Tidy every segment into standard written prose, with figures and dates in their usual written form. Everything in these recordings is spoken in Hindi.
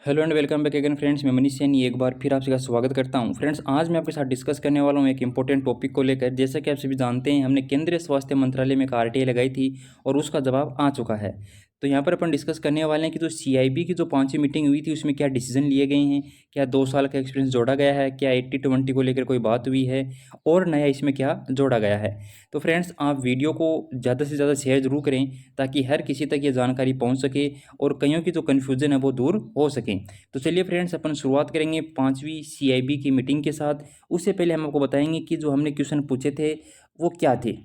Hello and welcome back again friends. मैं मनीष सैनी एक बार फिर आपसे का स्वागत करता हूं। फ्रेंड्स, आज मैं आपके साथ डिस्कस करने वाला हूं एक इंपॉर्टेंट टॉपिक को लेकर। जैसा कि आप सभी जानते हैं, हमने केंद्रीय स्वास्थ्य मंत्रालय में एक आरटीआई लगाई थी और उसका जवाब आ चुका है। तो यहाँ पर अपन डिस्कस करने वाले हैं कि जो सीआईबी की जो 5वीं मीटिंग हुई थी उसमें क्या डिसीजन लिए गए हैं, क्या 2 साल का एक्सपीरियंस जोड़ा गया है, क्या 80-20 को लेकर कोई बात हुई है और नया इसमें क्या जोड़ा गया है। तो फ्रेंड्स, आप वीडियो को ज़्यादा से ज़्यादा शेयर जरूर करें ताकि हर किसी तक ये जानकारी पहुँच सके और कईयों की जो कन्फ्यूज़न है वो दूर हो सके। तो चलिए फ्रेंड्स, अपन शुरुआत करेंगे 5वीं सीआईबी की मीटिंग के साथ। उससे पहले हम आपको बताएंगे कि जो हमने क्वेश्चन पूछे थे वो क्या थे।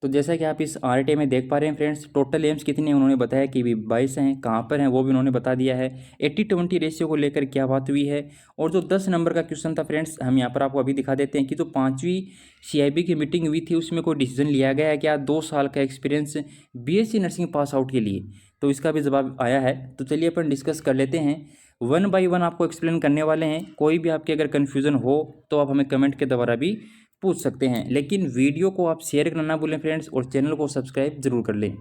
तो जैसा कि आप इस आरटीआई में देख पा रहे हैं फ्रेंड्स, टोटल एम्स कितने उन्होंने बताया कि भी 22 हैं, कहाँ पर हैं वो भी उन्होंने बता दिया है। 80-20 रेशियो को लेकर क्या बात हुई है। और जो 10 नंबर का क्वेश्चन था फ्रेंड्स, हम यहाँ पर आपको अभी दिखा देते हैं कि जो 5वीं सीआईबी की मीटिंग हुई थी उसमें कोई डिसीजन लिया गया है क्या 2 साल का experience BSc nursing pass out के लिए। तो इसका भी जवाब आया है। तो चलिए अपन डिस्कस कर लेते हैं। वन बाय वन आपको एक्सप्लेन करने वाले हैं। कोई भी आपके अगर कन्फ्यूज़न हो तो आप हमें कमेंट के द्वारा भी पूछ सकते हैं, लेकिन वीडियो को आप शेयर करना ना भूलें फ्रेंड्स और चैनल को सब्सक्राइब जरूर कर लें।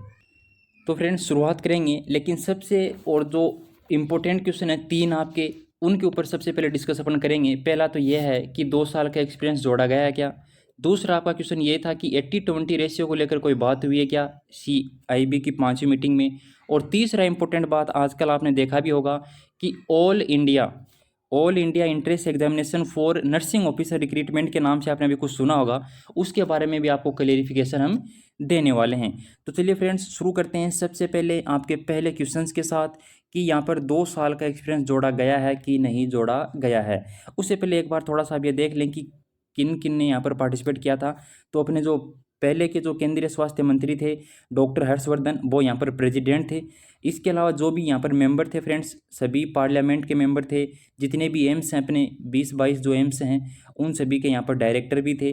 तो फ्रेंड्स, शुरुआत करेंगे, लेकिन सबसे और जो इम्पोर्टेंट क्वेश्चन है 3 आपके, उनके ऊपर सबसे पहले डिस्कस अपन करेंगे। पहला तो यह है कि 2 साल का एक्सपीरियंस जोड़ा गया है क्या। दूसरा आपका क्वेश्चन ये था कि 80-20 रेशियो को लेकर कोई बात हुई है क्या सीआईबी की 5वीं मीटिंग में। और तीसरा इंपॉर्टेंट बात, आजकल आपने देखा भी होगा कि all India entrance examination for nursing officer recruitment के नाम से आपने अभी कुछ सुना होगा, उसके बारे में भी आपको क्लेरिफिकेशन हम देने वाले हैं। तो चलिए फ्रेंड्स, शुरू करते हैं सबसे पहले आपके पहले क्वेश्चंस के साथ कि यहाँ पर 2 साल का एक्सपीरियंस जोड़ा गया है कि नहीं जोड़ा गया है। उससे पहले एक बार थोड़ा सा आप ये देख लें कि किन किन ने यहाँ पर पार्टिसिपेट किया था। तो अपने जो पहले के जो केंद्रीय स्वास्थ्य मंत्री थे डॉक्टर हर्षवर्धन, वो यहाँ पर प्रेसिडेंट थे। इसके अलावा जो भी यहाँ पर मेंबर थे फ्रेंड्स, सभी पार्लियामेंट के मेंबर थे। जितने भी एम्स हैं अपने 20-22 जो एम्स हैं, उन सभी के यहाँ पर डायरेक्टर भी थे।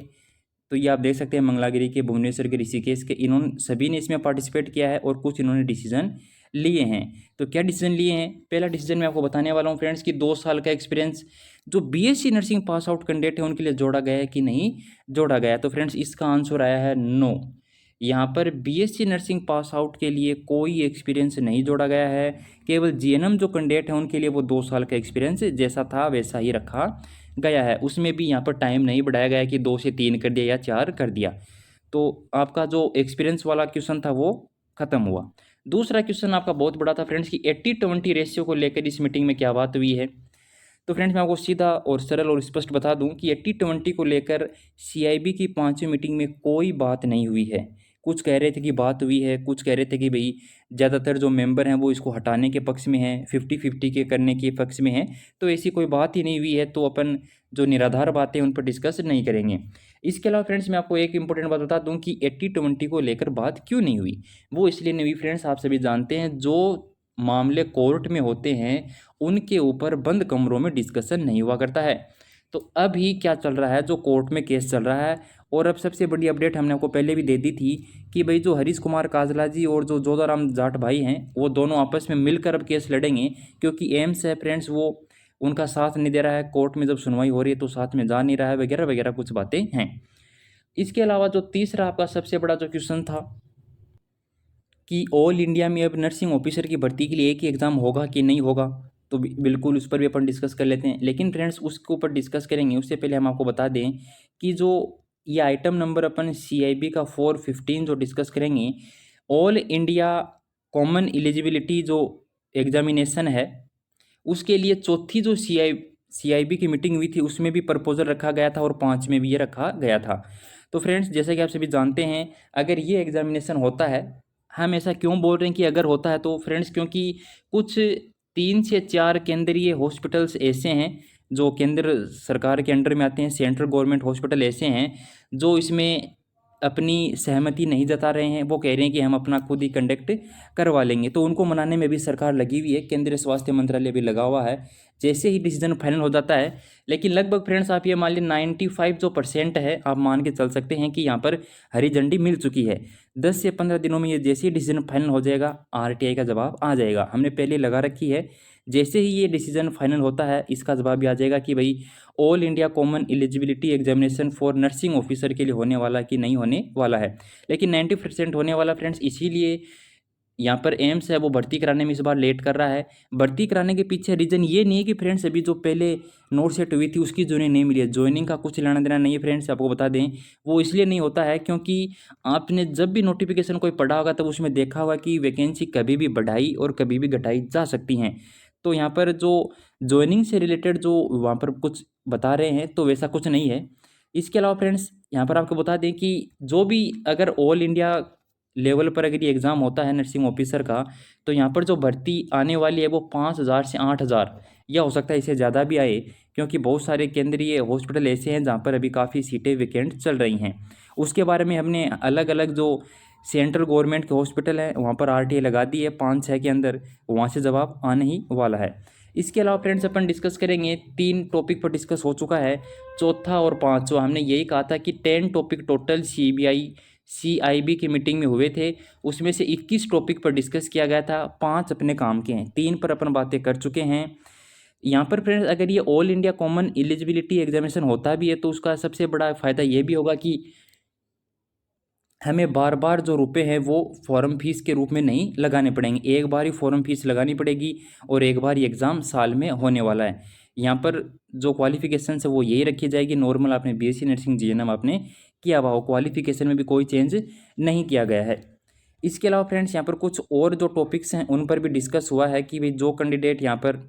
तो ये आप देख सकते हैं, मंगलागिरी के, भुवनेश्वर के, ऋषिकेश के, इन्होंने सभी ने इसमें पार्टिसिपेट किया है और कुछ इन्होंने डिसीजन लिए हैं। तो क्या डिसीजन लिए हैं? पहला डिसीजन मैं आपको बताने वाला हूँ फ्रेंड्स कि 2 साल का एक्सपीरियंस जो BSc nursing pass out candidate है उनके लिए जोड़ा गया है कि नहीं जोड़ा गया। तो फ्रेंड्स, इसका आंसर आया है नो। यहाँ पर बीएससी नर्सिंग पास आउट के लिए कोई एक्सपीरियंस नहीं जोड़ा गया है। केवल जीएनएम जो कैंडिडेट है उनके लिए वो 2 साल का एक्सपीरियंस जैसा था वैसा ही रखा गया है। उसमें भी यहाँ पर टाइम नहीं बढ़ाया गया है कि 2 से 3 कर दिया या 4 कर दिया। तो आपका जो एक्सपीरियंस वाला क्वेश्चन था वो खत्म हुआ। दूसरा क्वेश्चन आपका बहुत बड़ा था फ्रेंड्स कि 80-20 रेशियो को लेकर इस मीटिंग में क्या बात हुई है। तो फ्रेंड्स, मैं आपको सीधा और सरल और स्पष्ट बता दूं कि 80-20 को लेकर सीआईबी की 5वीं मीटिंग में कोई बात नहीं हुई है। कुछ कह रहे थे कि बात हुई है, कुछ कह रहे थे कि भाई ज़्यादातर जो मेंबर हैं वो इसको हटाने के पक्ष में हैं, 50-50 के करने के पक्ष में हैं। तो ऐसी कोई बात ही नहीं हुई है, तो अपन जो निराधार बातें उन पर डिस्कस नहीं करेंगे। इसके अलावा फ्रेंड्स, मैं आपको एक इंपॉर्टेंट बात बता दूं कि 80-20 को लेकर बात क्यों नहीं हुई। वो इसलिए नहीं हुई फ्रेंड्स, आप सभी जानते हैं जो मामले कोर्ट में होते हैं उनके ऊपर बंद कमरों में डिस्कशन नहीं हुआ करता है। तो अभी क्या चल रहा है, जो कोर्ट में केस चल रहा है। और अब सबसे बड़ी अपडेट हमने आपको पहले भी दे दी थी कि भाई जो हरीश कुमार काजला जी और जो जोधाराम जाट भाई हैं वो दोनों आपस में मिलकर अब केस लड़ेंगे, क्योंकि एम्स है फ्रेंड्स वो उनका साथ नहीं दे रहा है। कोर्ट में जब सुनवाई हो रही है तो साथ में जा नहीं रहा है, वगैरह वगैरह कुछ बातें हैं। इसके अलावा जो तीसरा आपका सबसे बड़ा जो क्वेश्चन था कि ऑल इंडिया में अब नर्सिंग ऑफिसर की भर्ती के लिए एक ही एग्ज़ाम होगा कि नहीं होगा, तो बिल्कुल उस पर भी अपन डिस्कस कर लेते हैं। लेकिन फ्रेंड्स, उसके ऊपर डिस्कस करेंगे उससे पहले हम आपको बता दें कि जो ये आइटम नंबर अपन सीआईबी का 415 जो डिस्कस करेंगे, ऑल इंडिया कॉमन एलिजिबिलिटी जो एग्जामिनेशन है उसके लिए चौथी जो सीआईबी की मीटिंग हुई थी उसमें भी प्रपोजल रखा गया था और 5 में भी ये रखा गया था। तो फ्रेंड्स, जैसा कि आप सभी जानते हैं, अगर ये एग्जामिनेशन होता है, हम ऐसा क्यों बोल रहे हैं कि अगर होता है, तो फ्रेंड्स क्योंकि कुछ 3 से 4 केंद्रीय हॉस्पिटल्स ऐसे हैं जो केंद्र सरकार के अंडर में आते हैं, सेंट्रल गवर्नमेंट हॉस्पिटल ऐसे हैं जो इसमें अपनी सहमति नहीं जता रहे हैं। वो कह रहे हैं कि हम अपना खुद ही कंडक्ट करवा लेंगे। तो उनको मनाने में भी सरकार लगी हुई है, केंद्रीय स्वास्थ्य मंत्रालय भी लगा हुआ है। जैसे ही डिसीजन फाइनल हो जाता है, लेकिन लगभग फ्रेंड्स आप ये मान लीजिए 95 जो % है, आप मान के चल सकते हैं कि यहाँ पर हरी झंडी मिल चुकी है। 10 से 15 दिनों में ये जैसे ही डिसीजन फाइनल हो जाएगा, आरटीआई का जवाब आ जाएगा। हमने पहले लगा रखी है, जैसे ही ये डिसीजन फाइनल होता है इसका जवाब भी आ जाएगा कि भाई all India common eligibility examination for nursing officer के लिए होने वाला कि नहीं होने वाला है। लेकिन 90% होने वाला फ्रेंड्स, इसीलिए यहाँ पर एम्स है वो भर्ती कराने में इस बार लेट कर रहा है। भर्ती कराने के पीछे रीज़न ये नहीं है कि फ्रेंड्स अभी जो पहले नोट सेट हुई थी उसकी ज्वाइनिंग नहीं मिली है, ज्वाइनिंग का कुछ लेना देना नहीं है फ्रेंड्स, आपको बता दें। वो इसलिए नहीं होता है क्योंकि आपने जब भी नोटिफिकेशन कोई पढ़ा होगा तब उसमें देखा होगा कि वैकेंसी कभी भी बढ़ाई और कभी भी घटाई जा सकती हैं। तो यहाँ पर जो ज्वाइनिंग से रिलेटेड जो वहाँ पर कुछ बता रहे हैं तो वैसा कुछ नहीं है। इसके अलावा फ्रेंड्स यहाँ पर आपको बता दें कि जो भी अगर ऑल इंडिया लेवल पर अगर ये एग्ज़ाम होता है नर्सिंग ऑफिसर का, तो यहाँ पर जो भर्ती आने वाली है वो 5,000 से 8,000 या हो सकता है इससे ज़्यादा भी आए, क्योंकि बहुत सारे केंद्रीय हॉस्पिटल ऐसे हैं जहाँ पर अभी काफ़ी सीटें वैकेंट चल रही हैं। उसके बारे में हमने अलग अलग जो सेंट्रल गवर्नमेंट के हॉस्पिटल हैं वहाँ पर आरटीआई लगा दी है 5-6 के अंदर, वहाँ से जवाब आने ही वाला है। इसके अलावा फ्रेंड्स अपन डिस्कस करेंगे, 3 टॉपिक पर डिस्कस हो चुका है, चौथा और पाँचवा हमने यही कहा था कि 10 टॉपिक टोटल CIB की मीटिंग में हुए थे, उसमें से 21 टॉपिक पर डिस्कस किया गया था, 5 अपने काम के हैं, 3 पर अपन बातें कर चुके हैं। यहाँ पर फ्रेंड्स अगर ये all India common eligibility examination होता भी है तो उसका सबसे बड़ा फ़ायदा ये भी होगा कि हमें बार बार जो रुपए हैं वो फॉर्म फीस के रूप में नहीं लगाने पड़ेंगे, एक बार ही फॉर्म फीस लगानी पड़ेगी और एक बार ये एग्ज़ाम साल में होने वाला है। यहाँ पर जो क्वालिफिकेशन है वो यही रखी जाएगी, नॉर्मल आपने BSc नर्सिंग GNM आपने किया हुआ हो, क्वालिफिकेशन में भी कोई चेंज नहीं किया गया है। इसके अलावा फ्रेंड्स यहाँ पर कुछ और जो टॉपिक्स हैं उन पर भी डिस्कस हुआ है कि भाई जो कैंडिडेट यहाँ पर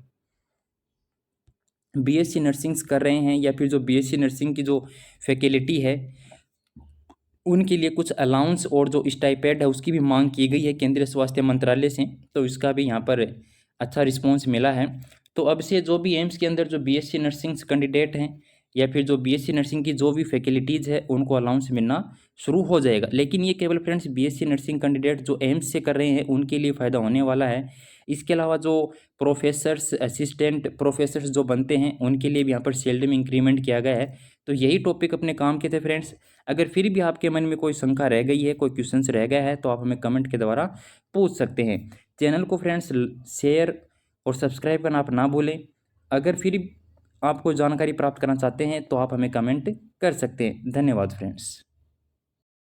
BSc नर्सिंग्स कर रहे हैं या फिर जो BSc नर्सिंग की जो फैकल्टी है उनके लिए कुछ अलाउंस और जो स्टाइपेंड है उसकी भी मांग की गई है केंद्रीय स्वास्थ्य मंत्रालय से, तो इसका भी यहाँ पर अच्छा रिस्पॉन्स मिला है। तो अब से जो भी एम्स के अंदर जो BSc नर्सिंग कैंडिडेट हैं या फिर जो BSc नर्सिंग की जो भी फैकल्टीज़ है उनको अलाउंस मिलना शुरू हो जाएगा। लेकिन ये केवल फ्रेंड्स BSc नर्सिंग कैंडिडेट जो एम्स से कर रहे हैं उनके लिए फ़ायदा होने वाला है। इसके अलावा जो प्रोफेसर्स असिस्टेंट प्रोफेसर्स जो बनते हैं उनके लिए भी यहाँ पर सैलरी में इंक्रीमेंट किया गया है। तो यही टॉपिक अपने काम के थे फ्रेंड्स। अगर फिर भी आपके मन में कोई शंका रह गई है, कोई क्वेश्चंस रह गया है तो आप हमें कमेंट के द्वारा पूछ सकते हैं। चैनल को फ्रेंड्स शेयर और सब्सक्राइब करना आप ना भूलें। अगर फिर आप कोई जानकारी प्राप्त करना चाहते हैं तो आप हमें कमेंट कर सकते हैं। धन्यवाद फ्रेंड्स।